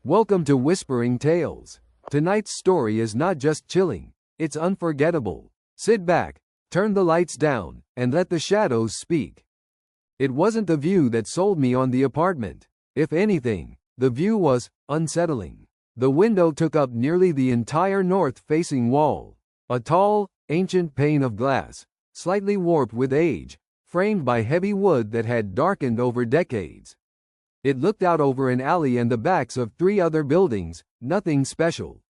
Welcome to Whispering Tales. Tonight's story is not just chilling, it's unforgettable. Sit back, turn the lights down, and let the shadows speak. It wasn't the view that sold me on the apartment. If anything, the view was unsettling. The window took up nearly the entire north-facing wall. A tall, ancient pane of glass, slightly warped with age, framed by heavy wood that had darkened over decades. It looked out over an alley and the backs of 3 other buildings, nothing special.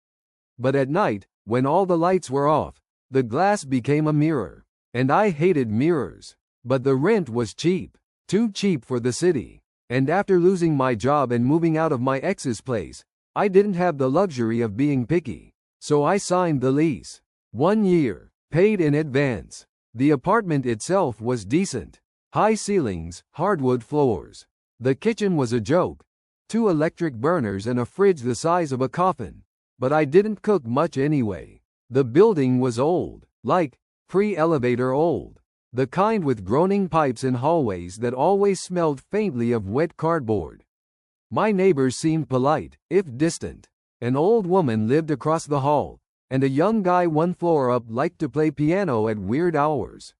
But at night, when all the lights were off, the glass became a mirror. And I hated mirrors. But the rent was cheap. Too cheap for the city. And after losing my job and moving out of my ex's place, I didn't have the luxury of being picky. So I signed the lease. 1 year, paid in advance. The apartment itself was decent. High ceilings, hardwood floors. The kitchen was a joke. 2 electric burners and a fridge the size of a coffin. But I didn't cook much anyway. The building was old. Like, pre-elevator old. The kind with groaning pipes and hallways that always smelled faintly of wet cardboard. My neighbors seemed polite, if distant. An old woman lived across the hall, and a young guy 1 floor up liked to play piano at weird hours.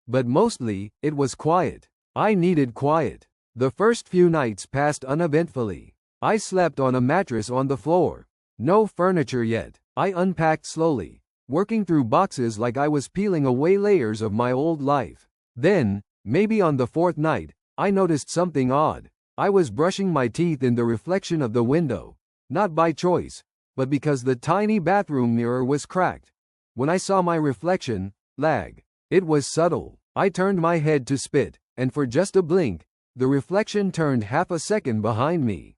But mostly, it was quiet. I needed quiet. The first few nights passed uneventfully. I slept on a mattress on the floor. No furniture yet. I unpacked slowly, working through boxes like I was peeling away layers of my old life. Then, maybe on the 4th night, I noticed something odd. I was brushing my teeth in the reflection of the window, not by choice, but because the tiny bathroom mirror was cracked. When I saw my reflection, it was subtle. I turned my head to spit, and for just a blink, the reflection turned half a second behind me.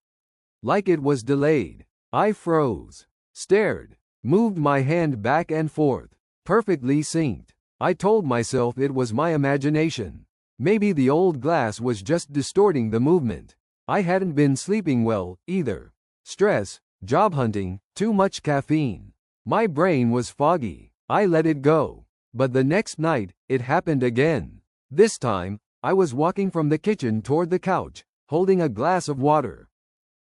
Like it was delayed. I froze, stared, moved my hand back and forth, perfectly synced. I told myself it was my imagination. Maybe the old glass was just distorting the movement. I hadn't been sleeping well, either. Stress, job hunting, too much caffeine. My brain was foggy. I let it go. But the next night, it happened again. This time, I was walking from the kitchen toward the couch, holding a glass of water.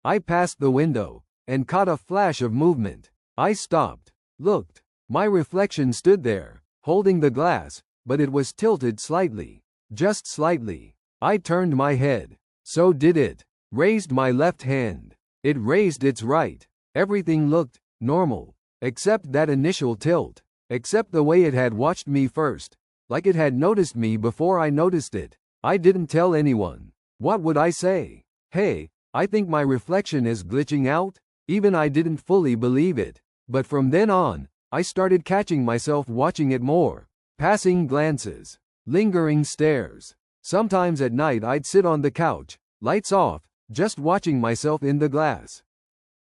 I passed the window, and caught a flash of movement. I stopped, looked. My reflection stood there, holding the glass, but it was tilted slightly. Just slightly. I turned my head. So did it. Raised my left hand. It raised its right. Everything looked normal. Except that initial tilt. Except the way it had watched me first. Like it had noticed me before I noticed it. I didn't tell anyone. What would I say? Hey, I think my reflection is glitching out? Even I didn't fully believe it. But from then on, I started catching myself watching it more. Passing glances. Lingering stares. Sometimes at night I'd sit on the couch, lights off, just watching myself in the glass.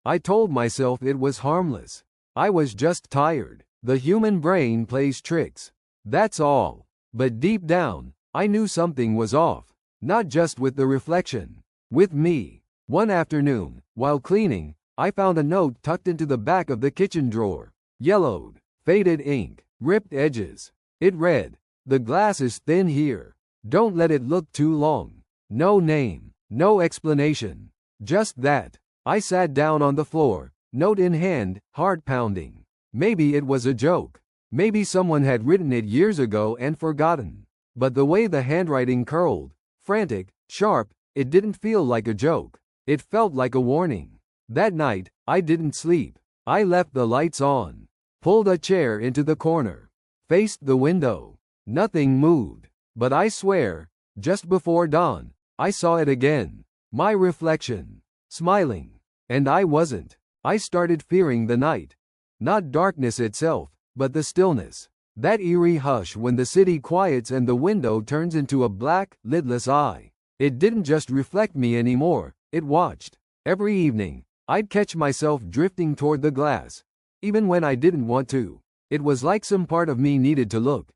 I told myself it was harmless. I was just tired. The human brain plays tricks. That's all. But deep down, I knew something was off. Not just with the reflection. With me. One afternoon, while cleaning, I found a note tucked into the back of the kitchen drawer. Yellowed, faded ink, ripped edges. It read, "The glass is thin here. Don't let it look too long." No name, no explanation. Just that. I sat down on the floor, note in hand, heart pounding. Maybe it was a joke. Maybe someone had written it years ago and forgotten. But the way the handwriting curled, frantic, sharp, it didn't feel like a joke. It felt like a warning. That night, I didn't sleep. I left the lights on, pulled a chair into the corner, faced the window. Nothing moved. But I swear, just before dawn, I saw it again. My reflection. Smiling. And I wasn't. I started fearing the night. Not darkness itself, but the stillness. That eerie hush when the city quiets and the window turns into a black, lidless eye. It didn't just reflect me anymore, it watched. Every evening, I'd catch myself drifting toward the glass. Even when I didn't want to. It was like some part of me needed to look.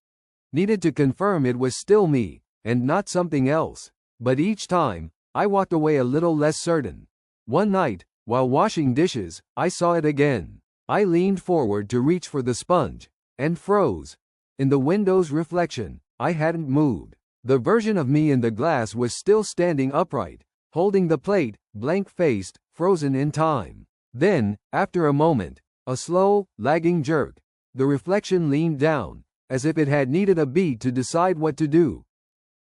Needed to confirm it was still me, and not something else. But each time, I walked away a little less certain. One night, while washing dishes, I saw it again. I leaned forward to reach for the sponge, and froze. In the window's reflection, I hadn't moved. The version of me in the glass was still standing upright, holding the plate, blank-faced, frozen in time. Then, after a moment, a slow, lagging jerk, the reflection leaned down, as if it had needed a beat to decide what to do.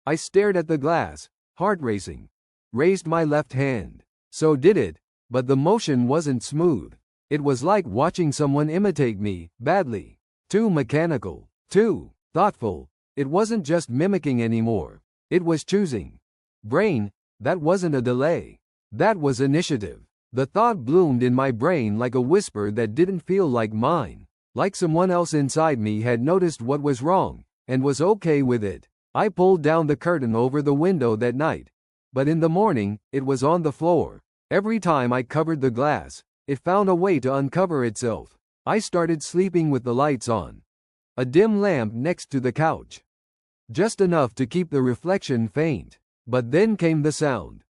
I stared at the glass, heart racing. Raised my left hand. So did it, but the motion wasn't smooth. It was like watching someone imitate me, badly. Too mechanical, too thoughtful. It wasn't just mimicking anymore. It was choosing. Brain, that wasn't a delay. That was initiative. The thought bloomed in my brain like a whisper that didn't feel like mine. Like someone else inside me had noticed what was wrong, and was okay with it. I pulled down the curtain over the window that night. But in the morning, it was on the floor. Every time I covered the glass, it found a way to uncover itself. I started sleeping with the lights on. A dim lamp next to the couch. Just enough to keep the reflection faint. But then came the sound.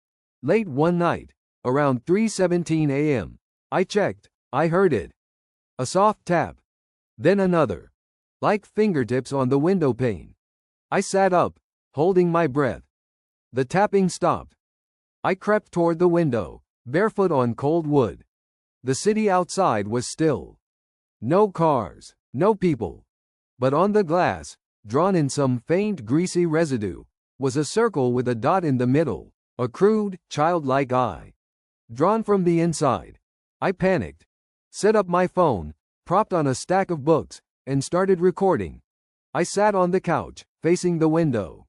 Late one night, around 3:17 a.m., I checked. I heard it. A soft tap. Then another. Like fingertips on the window pane. I sat up, holding my breath. The tapping stopped. I crept toward the window, barefoot on cold wood. The city outside was still. No cars, no people. But on the glass, drawn in some faint greasy residue, was a circle with a dot in the middle, a crude, childlike eye. Drawn from the inside. I panicked. Set up my phone, propped on a stack of books, and started recording. I sat on the couch, facing the window.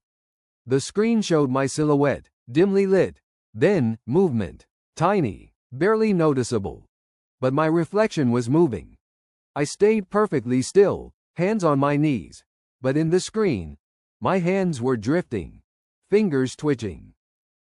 The screen showed my silhouette, dimly lit. Then, movement. Tiny, barely noticeable. But my reflection was moving. I stayed perfectly still, hands on my knees. But in the screen, my hands were drifting. Fingers twitching.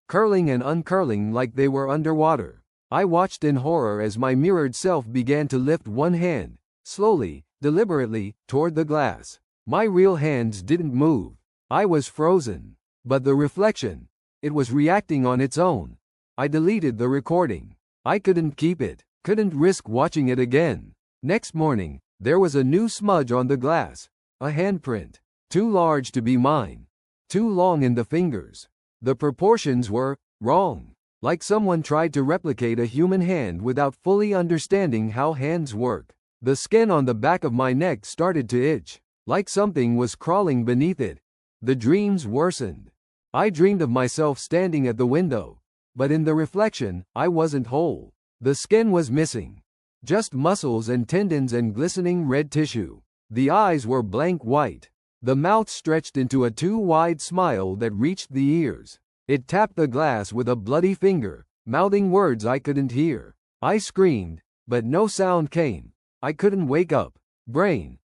Curling and uncurling like they were underwater. I watched in horror as my mirrored self began to lift one hand, slowly, deliberately, toward the glass. My real hands didn't move. I was frozen. But the reflection, it was reacting on its own. I deleted the recording. I couldn't keep it, couldn't risk watching it again. Next morning, there was a new smudge on the glass. A handprint. Too large to be mine. Too long in the fingers. The proportions were wrong. Like someone tried to replicate a human hand without fully understanding how hands work. The skin on the back of my neck started to itch. Like something was crawling beneath it. The dreams worsened. I dreamed of myself standing at the window. But in the reflection, I wasn't whole. The skin was missing. Just muscles and tendons and glistening red tissue. The eyes were blank white. The mouth stretched into a too wide smile that reached the ears. It tapped the glass with a bloody finger, mouthing words I couldn't hear. I screamed, but no sound came. I couldn't wake up. Brain.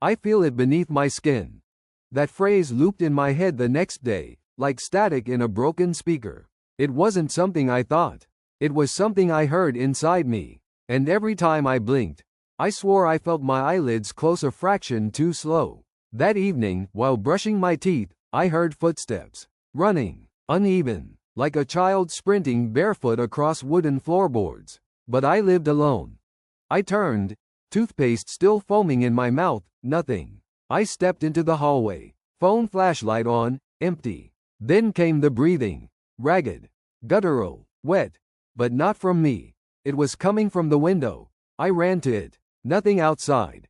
I feel it beneath my skin. That phrase looped in my head the next day, like static in a broken speaker. It wasn't something I thought. It was something I heard inside me. And every time I blinked, I swore I felt my eyelids close a fraction too slow. That evening, while brushing my teeth, I heard footsteps. Running. Uneven. Like a child sprinting barefoot across wooden floorboards. But I lived alone. I turned, toothpaste still foaming in my mouth, nothing. I stepped into the hallway. Phone flashlight on, empty. Then came the breathing. Ragged. Guttural. Wet. But not from me. It was coming from the window. I ran to it. Nothing outside.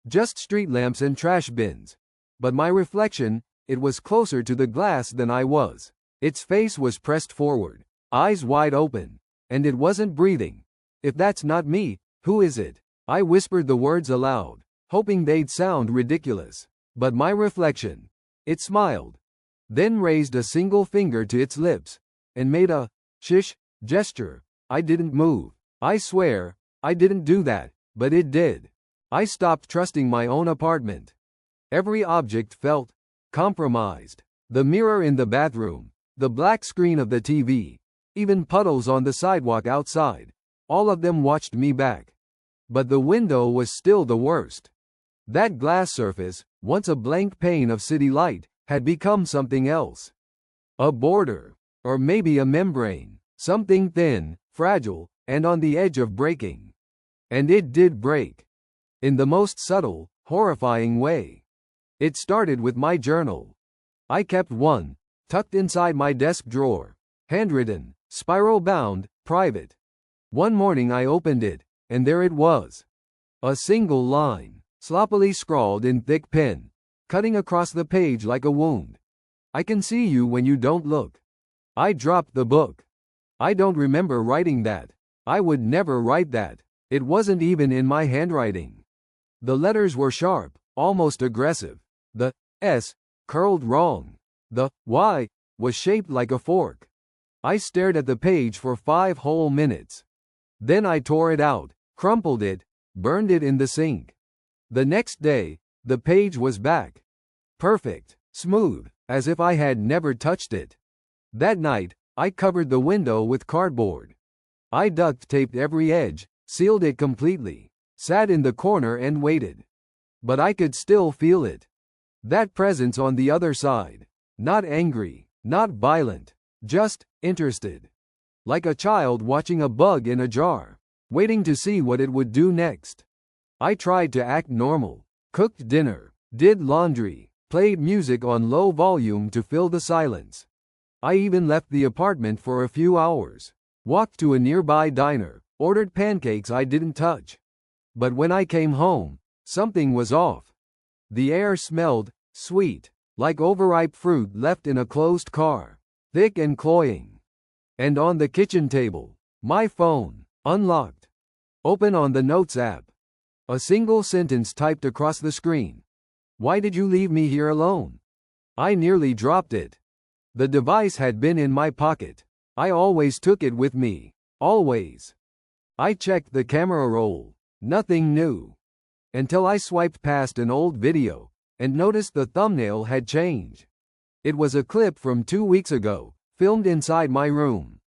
Just street lamps and trash bins. But my reflection, it was closer to the glass than I was. Its face was pressed forward, eyes wide open. And it wasn't breathing. If that's not me, who is it? I whispered the words aloud, hoping they'd sound ridiculous. But my reflection, it smiled. Then raised a single finger to its lips. And made a shish gesture. I didn't move. I swear, I didn't do that, but it did. I stopped trusting my own apartment. Every object felt compromised. The mirror in the bathroom, the black screen of the TV, even puddles on the sidewalk outside. All of them watched me back. But the window was still the worst. That glass surface, once a blank pane of city light, had become something else. A border, or maybe a membrane, something thin, fragile, and on the edge of breaking. And it did break. In the most subtle, horrifying way. It started with my journal. I kept one, tucked inside my desk drawer. Handwritten, Spiral bound, private. One morning I opened it, and there it was. A single line, sloppily scrawled in thick pen, cutting across the page like a wound. I can see you when you don't look. I dropped the book. I don't remember writing that. I would never write that. It wasn't even in my handwriting. The letters were sharp, almost aggressive. The S curled wrong. The Y was shaped like a fork. I stared at the page for 5 whole minutes. Then I tore it out, crumpled it, burned it in the sink. The next day, the page was back. Perfect, smooth, as if I had never touched it. That night, I covered the window with cardboard. I duct taped every edge, sealed it completely, sat in the corner and waited. But I could still feel it. That presence on the other side. Not angry, not violent, just interested. Like a child watching a bug in a jar, waiting to see what it would do next. I tried to act normal, cooked dinner, did laundry, played music on low volume to fill the silence. I even left the apartment for a few hours, walked to a nearby diner, ordered pancakes I didn't touch. But when I came home, something was off. The air smelled sweet, like overripe fruit left in a closed car, thick and cloying. And on the kitchen table, my phone, unlocked, open on the Notes app. A single sentence typed across the screen. Why did you leave me here alone? I nearly dropped it. The device had been in my pocket. I always took it with me. Always. I checked the camera roll. Nothing new. Until I swiped past an old video and noticed the thumbnail had changed. It was a clip from 2 weeks ago, filmed inside my room.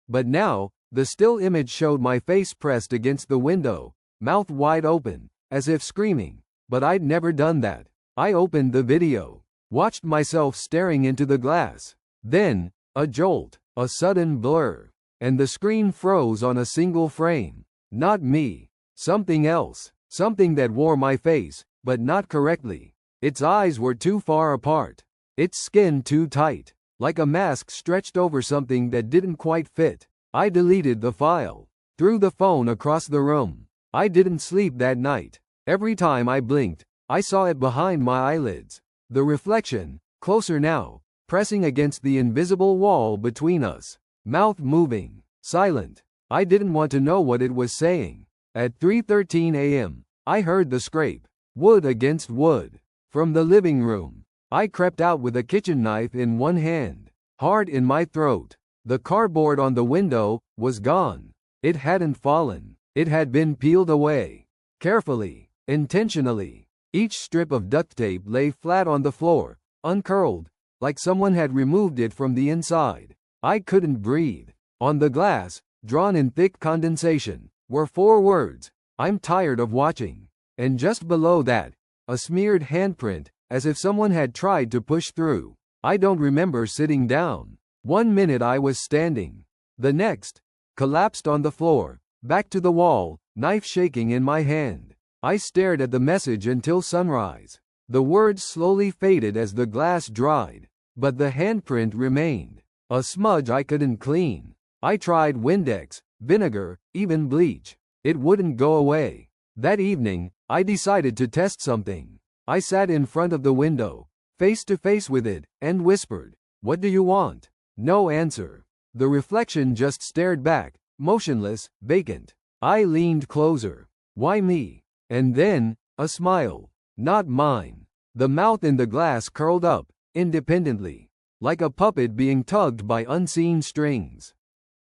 But now, the still image showed my face pressed against the window, mouth wide open, as if screaming. But I'd never done that. I opened the video, watched myself staring into the glass. Then, a jolt, a sudden blur, and the screen froze on a single frame. Not me. Something else. Something that wore my face, but not correctly. Its eyes were too far apart. Its skin too tight. Like a mask stretched over something that didn't quite fit. I deleted the file. Threw the phone across the room. I didn't sleep that night. Every time I blinked, I saw it behind my eyelids. The reflection, closer now, pressing against the invisible wall between us. Mouth moving, silent. I didn't want to know what it was saying. At 3:13 a.m., I heard the scrape, wood against wood. From the living room, I crept out with a kitchen knife in one hand, hard in my throat. The cardboard on the window was gone. It hadn't fallen. It had been peeled away. Carefully, intentionally. Each strip of duct tape lay flat on the floor, uncurled, like someone had removed it from the inside. I couldn't breathe. On the glass, drawn in thick condensation, were 4 words, "I'm tired of watching." And just below that, a smeared handprint, as if someone had tried to push through. I don't remember sitting down. 1 minute I was standing. The next, collapsed on the floor, back to the wall, knife shaking in my hand. I stared at the message until sunrise. The words slowly faded as the glass dried, but the handprint remained. A smudge I couldn't clean. I tried Windex, vinegar, even bleach. It wouldn't go away. That evening, I decided to test something. I sat in front of the window, face to face with it, and whispered, "What do you want?" No answer. The reflection just stared back, motionless, vacant. I leaned closer. Why me? And then, a smile. Not mine. The mouth in the glass curled up, independently, like a puppet being tugged by unseen strings.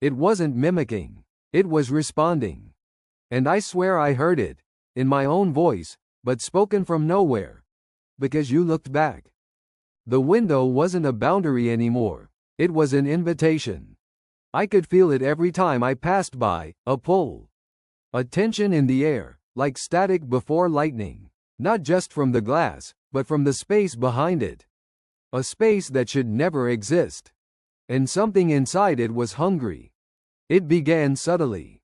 It wasn't mimicking. It was responding. And I swear I heard it, in my own voice, but spoken from nowhere. Because you looked back. The window wasn't a boundary anymore. It was an invitation. I could feel it every time I passed by, a pull. A tension in the air, like static before lightning. Not just from the glass, but from the space behind it. A space that should never exist. And something inside it was hungry. It began subtly.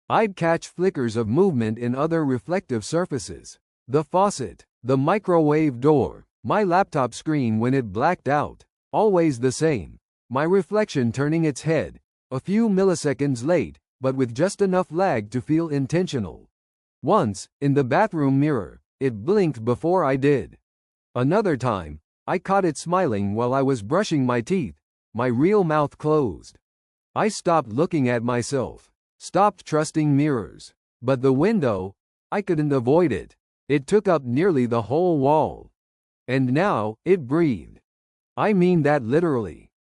I'd catch flickers of movement in other reflective surfaces. The faucet, the microwave door, my laptop screen when it blacked out. Always the same. My reflection turning its head, A few milliseconds late, but with just enough lag to feel intentional. Once, in the bathroom mirror, it blinked before I did. Another time, I caught it smiling while I was brushing my teeth, my real mouth closed. I stopped looking at myself, stopped trusting mirrors. But the window, I couldn't avoid it. It took up nearly the whole wall. And now, it breathed. I mean that literally.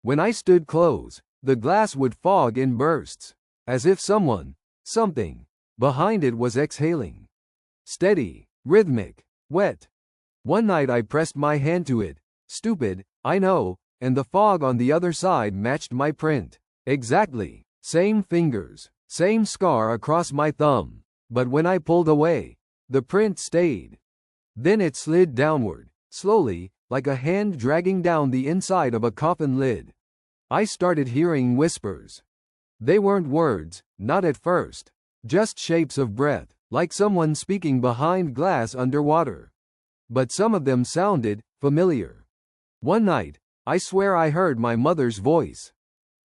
When I stood close, the glass would fog in bursts, as if something, behind it was exhaling. Steady, rhythmic, wet. One night I pressed my hand to it, stupid, I know, and the fog on the other side matched my print. Exactly, same fingers, same scar across my thumb. But when I pulled away, the print stayed. Then it slid downward, slowly, like a hand dragging down the inside of a coffin lid. I started hearing whispers. They weren't words, not at first. Just shapes of breath, like someone speaking behind glass underwater. But some of them sounded familiar. One night, I swear I heard my mother's voice.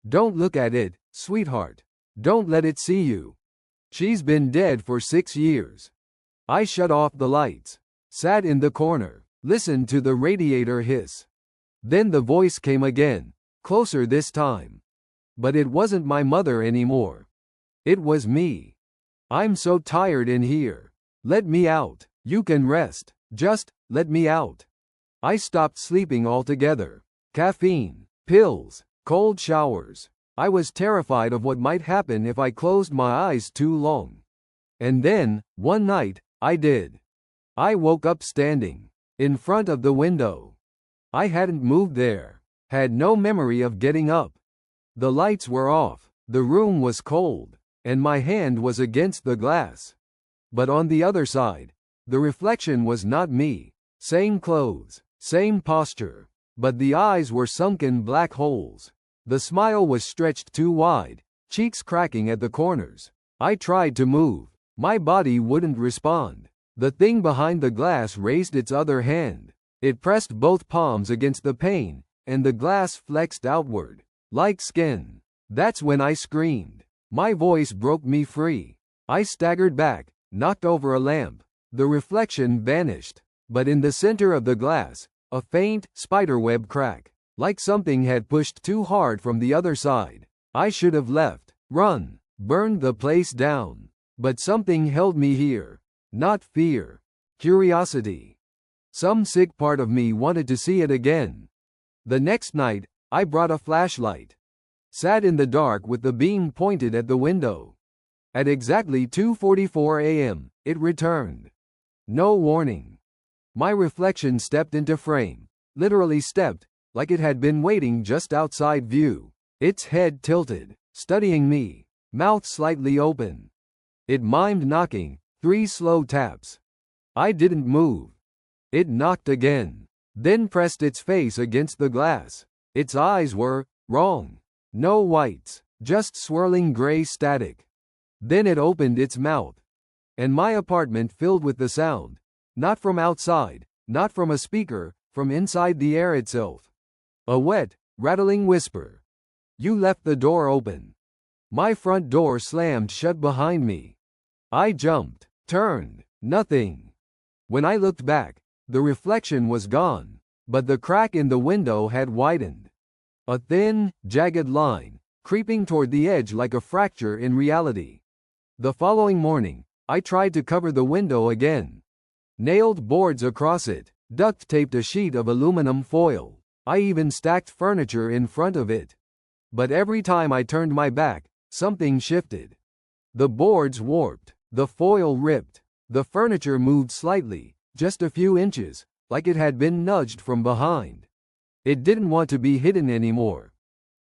"Don't look at it, sweetheart. Don't let it see you. She's been dead for 6 years." I shut off the lights, sat in the corner, listened to the radiator hiss. Then the voice came again, closer this time. But it wasn't my mother anymore. It was me. "I'm so tired in here. Let me out. You can rest. Just let me out." I stopped sleeping altogether. Caffeine, pills, cold showers. I was terrified of what might happen if I closed my eyes too long. And then, one night, I did. I woke up standing in front of the window. I hadn't moved there, had no memory of getting up. The lights were off, the room was cold, and my hand was against the glass. But on the other side, the reflection was not me. Same clothes, same posture, but the eyes were sunken black holes. The smile was stretched too wide, cheeks cracking at the corners. I tried to move. My body wouldn't respond. The thing behind the glass raised its other hand. It pressed both palms against the pane, and the glass flexed outward, like skin. That's when I screamed. My voice broke me free. I staggered back, knocked over a lamp. The reflection vanished. But in the center of the glass, a faint, spiderweb crack, like something had pushed too hard from the other side. I should have left, run, burned the place down. But something held me here. Not fear. Curiosity. Some sick part of me wanted to see it again. The next night, I brought a flashlight. Sat in the dark with the beam pointed at the window. At exactly 2:44 a.m., it returned. No warning. My reflection stepped into frame. Literally stepped, like it had been waiting just outside view. Its head tilted, studying me, mouth slightly open. It mimed knocking, 3 slow taps. I didn't move. It knocked again, then pressed its face against the glass. Its eyes were wrong. No whites, just swirling gray static. Then it opened its mouth. And my apartment filled with the sound. Not from outside, not from a speaker, from inside the air itself. A wet, rattling whisper. "You left the door open." My front door slammed shut behind me. I jumped, turned, nothing. When I looked back, the reflection was gone, but the crack in the window had widened. A thin, jagged line, creeping toward the edge like a fracture in reality. The following morning, I tried to cover the window again. Nailed boards across it, duct-taped a sheet of aluminum foil. I even stacked furniture in front of it. But every time I turned my back, something shifted. The boards warped, the foil ripped, the furniture moved slightly, just a few inches, like it had been nudged from behind. It didn't want to be hidden anymore.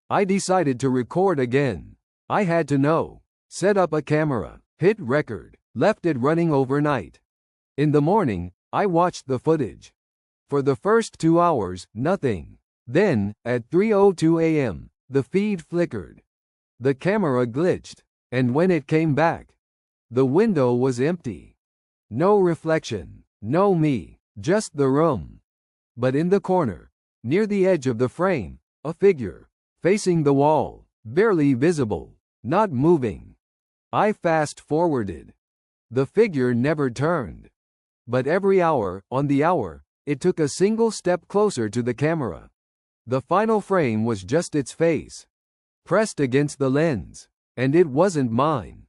I decided to record again. I had to know. Set up a camera, hit record, left it running overnight. In the morning, I watched the footage. For the first 2 hours, nothing. Then, at 3:02 a.m., the feed flickered. The camera glitched, and when it came back, the window was empty. No reflection, no me, just the room. But in the corner, near the edge of the frame, a figure, facing the wall, barely visible, not moving. I fast-forwarded. The figure never turned. But every hour, on the hour, it took a single step closer to the camera. The final frame was just its face, pressed against the lens, and it wasn't mine.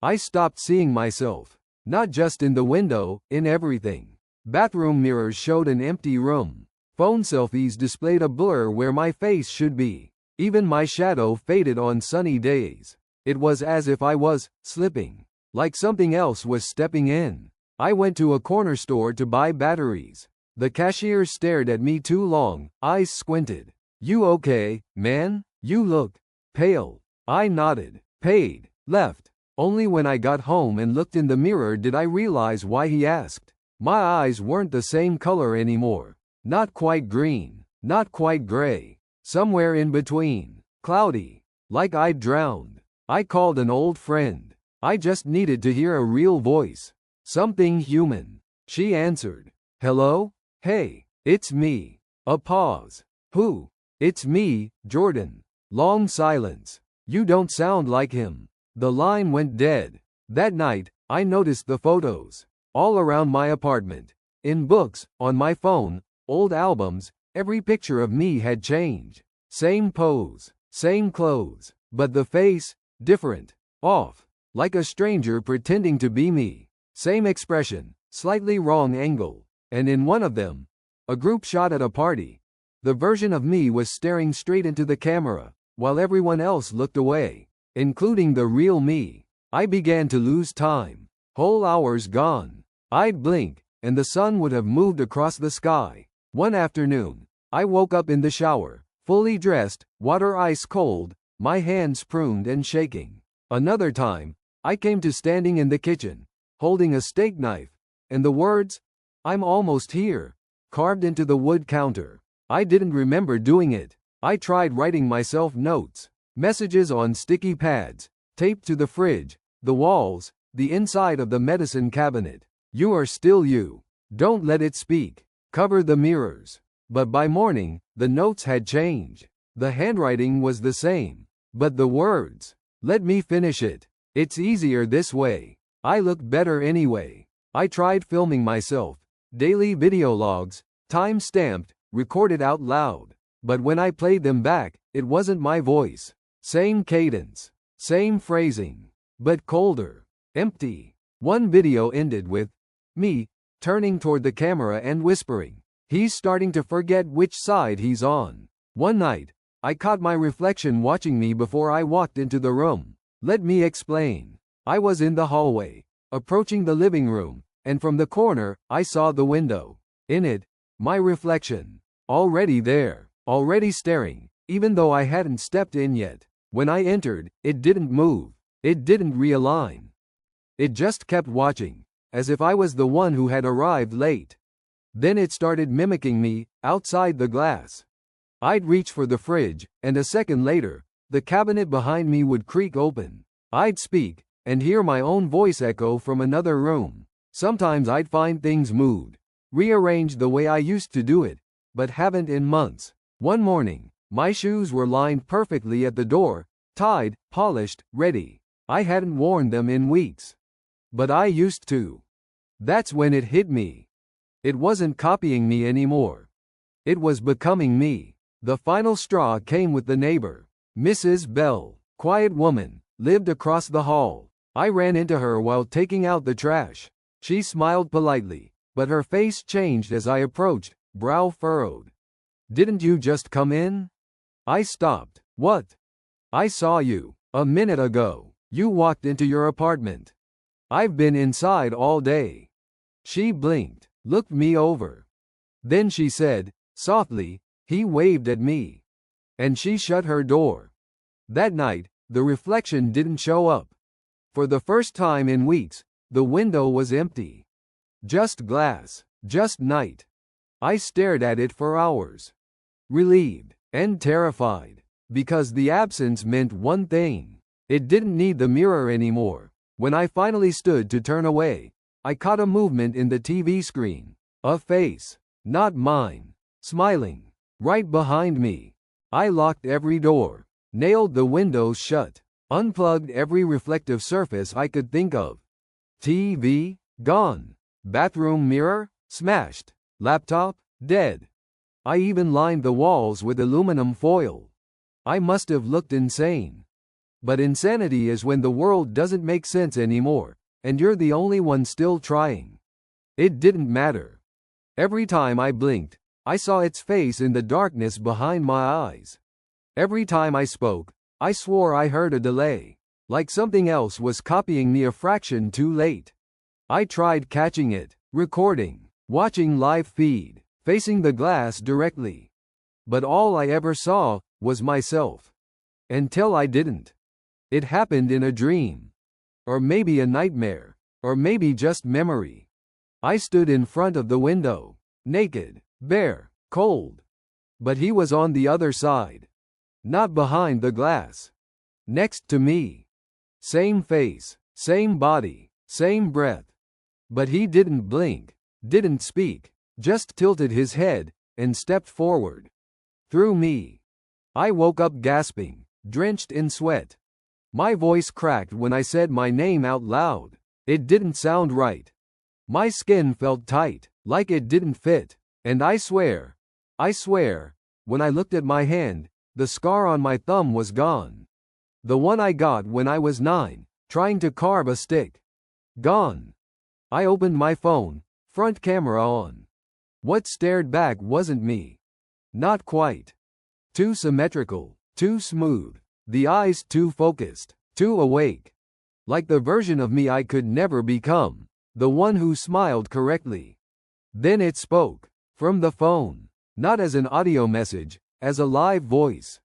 I stopped seeing myself, not just in the window, in everything. Bathroom mirrors showed an empty room. Phone selfies displayed a blur where my face should be. Even my shadow faded on sunny days. It was as if I was slipping, like something else was stepping in. I went to a corner store to buy batteries. The cashier stared at me too long, eyes squinted. "You okay, man? You look pale." I nodded, paid, left. Only when I got home and looked in the mirror did I realize why he asked. My eyes weren't the same color anymore. Not quite green, not quite gray. Somewhere in between. Cloudy. Like I'd drowned. I called an old friend. I just needed to hear a real voice. Something human. She answered. "Hello? Hey, it's me." A pause. "Who?" "It's me, Jordan." Long silence. "You don't sound like him." The line went dead. That night, I noticed the photos. All around my apartment. In books, on my phone, old albums, every picture of me had changed. Same pose, same clothes, but the face, different. Off. Like a stranger pretending to be me. Same expression, slightly wrong angle. And in one of them, a group shot at a party. The version of me was staring straight into the camera, while everyone else looked away, including the real me. I began to lose time. Whole hours gone. I'd blink, and the sun would have moved across the sky. One afternoon, I woke up in the shower, fully dressed, water ice cold, my hands pruned and shaking. Another time, I came to standing in the kitchen, holding a steak knife, and the words, "I'm almost here," carved into the wood counter. I didn't remember doing it. I tried writing myself notes, messages on sticky pads, taped to the fridge, the walls, the inside of the medicine cabinet. "You are still you. Don't let it speak. Cover the mirrors." But by morning, the notes had changed. The handwriting was the same. But the words, "Let me finish it. It's easier this way. I look better anyway." I tried filming myself. Daily video logs, time-stamped, recorded out loud. But when I played them back, it wasn't my voice. Same cadence. Same phrasing. But colder. Empty. One video ended with me turning toward the camera and whispering, "He's starting to forget which side he's on." One night, I caught my reflection watching me before I walked into the room. Let me explain. I was in the hallway, approaching the living room, and from the corner, I saw the window. In it, my reflection. Already there, already staring, even though I hadn't stepped in yet. When I entered, it didn't move. It didn't realign. It just kept watching, as if I was the one who had arrived late. Then it started mimicking me, outside the glass. I'd reach for the fridge, and a second later, the cabinet behind me would creak open. I'd speak, and hear my own voice echo from another room. Sometimes I'd find things moved, rearranged the way I used to do it, but haven't in months. One morning, my shoes were lined perfectly at the door, tied, polished, ready. I hadn't worn them in weeks. But I used to. That's when it hit me. It wasn't copying me anymore. It was becoming me. The final straw came with the neighbor. Mrs. Bell, quiet woman, lived across the hall. I ran into her while taking out the trash. She smiled politely, but her face changed as I approached, brow furrowed. "Didn't you just come in?" I stopped. "What?" "I saw you a minute ago. You walked into your apartment." "I've been inside all day." She blinked, looked me over. Then she said, softly, "He waved at me." And she shut her door. That night, the reflection didn't show up. For the first time in weeks, the window was empty. Just glass, just night. I stared at it for hours. Relieved, and terrified. Because the absence meant one thing. It didn't need the mirror anymore. When I finally stood to turn away, I caught a movement in the TV screen. A face. Not mine. Smiling. Right behind me. I locked every door. Nailed the windows shut. Unplugged every reflective surface I could think of. TV? Gone. Bathroom mirror? Smashed. Laptop? Dead. I even lined the walls with aluminum foil. I must have looked insane. But insanity is when the world doesn't make sense anymore, and you're the only one still trying. It didn't matter. Every time I blinked, I saw its face in the darkness behind my eyes. Every time I spoke, I swore I heard a delay, like something else was copying me a fraction too late. I tried catching it, recording, watching live feed, facing the glass directly. But all I ever saw was myself. Until I didn't. It happened in a dream. Or maybe a nightmare. Or maybe just memory. I stood in front of the window, naked, bare, cold. But he was on the other side. Not behind the glass. Next to me. Same face, same body, same breath. But he didn't blink, didn't speak, just tilted his head and stepped forward. Through me. I woke up gasping, drenched in sweat. My voice cracked when I said my name out loud. It didn't sound right. My skin felt tight, like it didn't fit. And I swear, when I looked at my hand, the scar on my thumb was gone. The one I got when I was 9, trying to carve a stick. Gone. I opened my phone, front camera on. What stared back wasn't me. Not quite. Too symmetrical, too smooth, the eyes too focused, too awake. Like the version of me I could never become, the one who smiled correctly. Then it spoke, from the phone, not as an audio message, as a live voice.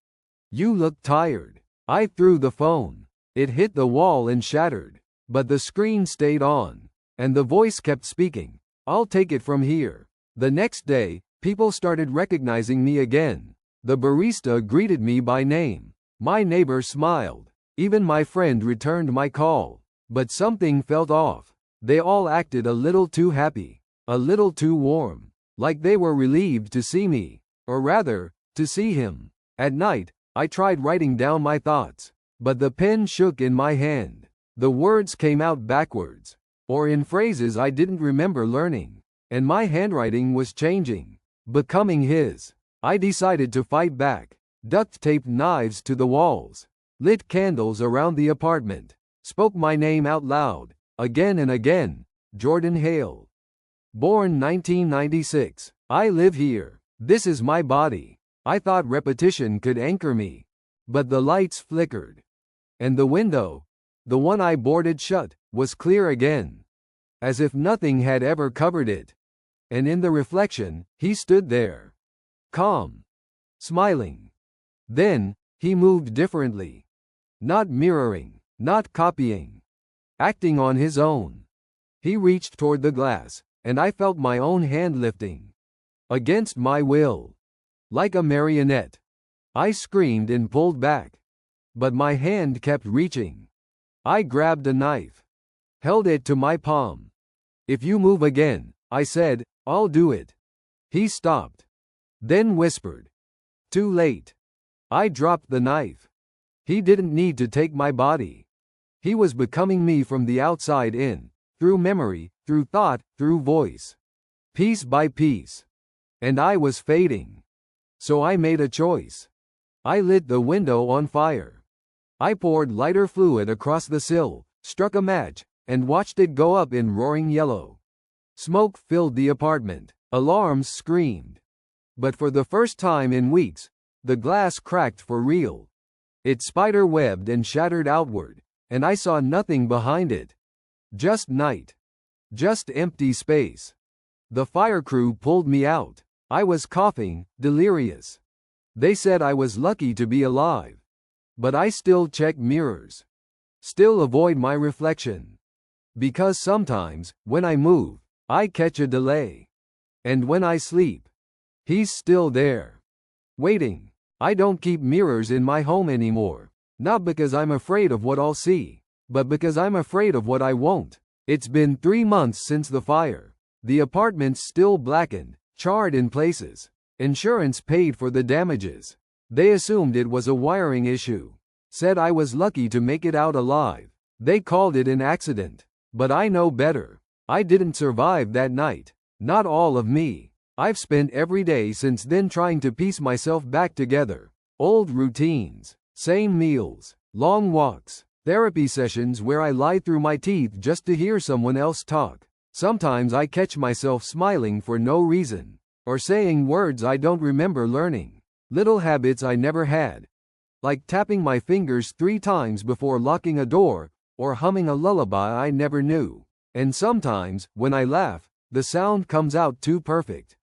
You look tired. I threw the phone. It hit the wall and shattered. But the screen stayed on. And the voice kept speaking. I'll take it from here. The next day, people started recognizing me again. The barista greeted me by name. My neighbor smiled. Even my friend returned my call. But something felt off. They all acted a little too happy. A little too warm. Like they were relieved to see me. Or rather, to see him. At night, I tried writing down my thoughts. But the pen shook in my hand. The words came out backwards. Or in phrases I didn't remember learning. And my handwriting was changing. Becoming his. I decided to fight back. Duct taped knives to the walls. Lit candles around the apartment. Spoke my name out loud. Again and again. Jordan Hale. Born 1996. I live here. This is my body. I thought repetition could anchor me. But the lights flickered. And the window, the one I boarded shut, was clear again. As if nothing had ever covered it. And in the reflection, he stood there. Calm. Smiling. Then, he moved differently. Not mirroring, not copying. Acting on his own. He reached toward the glass, and I felt my own hand lifting. Against my will. Like a marionette. I screamed and pulled back. But my hand kept reaching. I grabbed a knife. Held it to my palm. If you move again, I said, I'll do it. He stopped. Then whispered. Too late. I dropped the knife. He didn't need to take my body. He was becoming me from the outside in. Through memory, through thought, through voice. Piece by piece. And I was fading. So I made a choice. I lit the window on fire. I poured lighter fluid across the sill, struck a match, and watched it go up in roaring yellow. Smoke filled the apartment. Alarms screamed. But for the first time in weeks, the glass cracked for real. It spider-webbed and shattered outward, and I saw nothing behind it. Just night. Just empty space. The fire crew pulled me out. I was coughing, delirious. They said I was lucky to be alive. But I still check mirrors. Still avoid my reflection. Because sometimes, when I move, I catch a delay. And when I sleep, he's still there. Waiting. I don't keep mirrors in my home anymore. Not because I'm afraid of what I'll see, but because I'm afraid of what I won't. It's been 3 months since the fire. The apartment's still blackened, charred in places. Insurance paid for the damages. They assumed it was a wiring issue. Said I was lucky to make it out alive. They called it an accident. But I know better. I didn't survive that night. Not all of me. I've spent every day since then trying to piece myself back together. Old routines. Same meals. Long walks. Therapy sessions where I lie through my teeth just to hear someone else talk. Sometimes I catch myself smiling for no reason. Or saying words I don't remember learning. Little habits I never had. Like tapping my fingers 3 times before locking a door, or humming a lullaby I never knew. And sometimes, when I laugh, the sound comes out too perfect.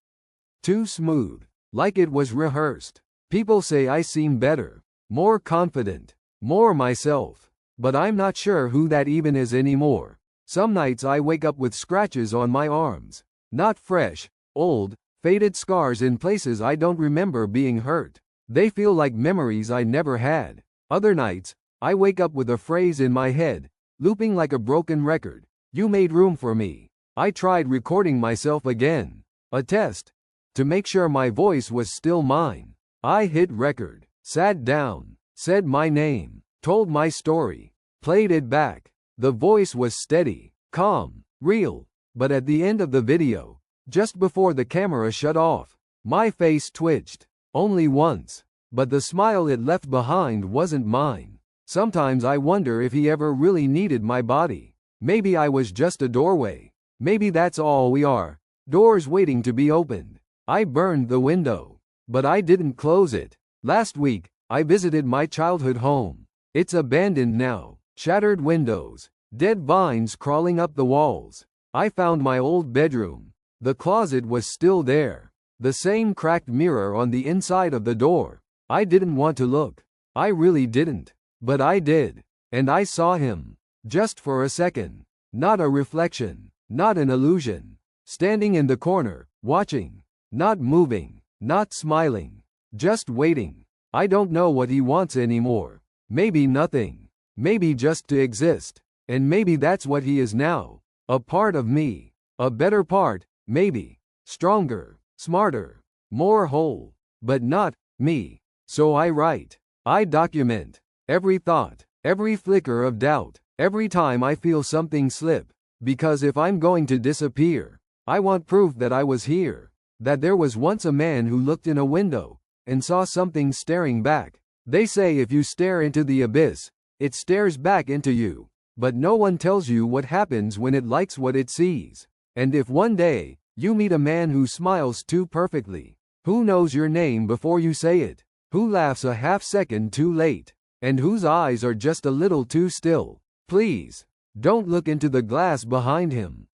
Too smooth. Like it was rehearsed. People say I seem better. More confident. More myself. But I'm not sure who that even is anymore. Some nights I wake up with scratches on my arms. Not fresh, old, faded scars in places I don't remember being hurt. They feel like memories I never had. Other nights, I wake up with a phrase in my head, looping like a broken record. You made room for me. I tried recording myself again. A test. To make sure my voice was still mine. I hit record. Sat down. Said my name. Told my story. Played it back. The voice was steady, calm, real. But at the end of the video, just before the camera shut off, my face twitched. Only once. But the smile it left behind wasn't mine. Sometimes I wonder if he ever really needed my body. Maybe I was just a doorway. Maybe that's all we are. Doors waiting to be opened. I burned the window. But I didn't close it. Last week, I visited my childhood home. It's abandoned now. Shattered windows. Dead vines crawling up the walls. I found my old bedroom. The closet was still there. The same cracked mirror on the inside of the door. I didn't want to look. I really didn't. But I did. And I saw him. Just for a second. Not a reflection. Not an illusion. Standing in the corner, watching. Not moving. Not smiling. Just waiting. I don't know what he wants anymore. Maybe nothing. Maybe just to exist. And maybe that's what he is now. A part of me. A better part, maybe. Stronger. Smarter. More whole. But not me. So I write. I document. Every thought. Every flicker of doubt. Every time I feel something slip. Because if I'm going to disappear, I want proof that I was here. That there was once a man who looked in a window and saw something staring back. They say if you stare into the abyss, it stares back into you. But no one tells you what happens when it likes what it sees. And if one day, you meet a man who smiles too perfectly, who knows your name before you say it, who laughs a half second too late, and whose eyes are just a little too still, please, don't look into the glass behind him.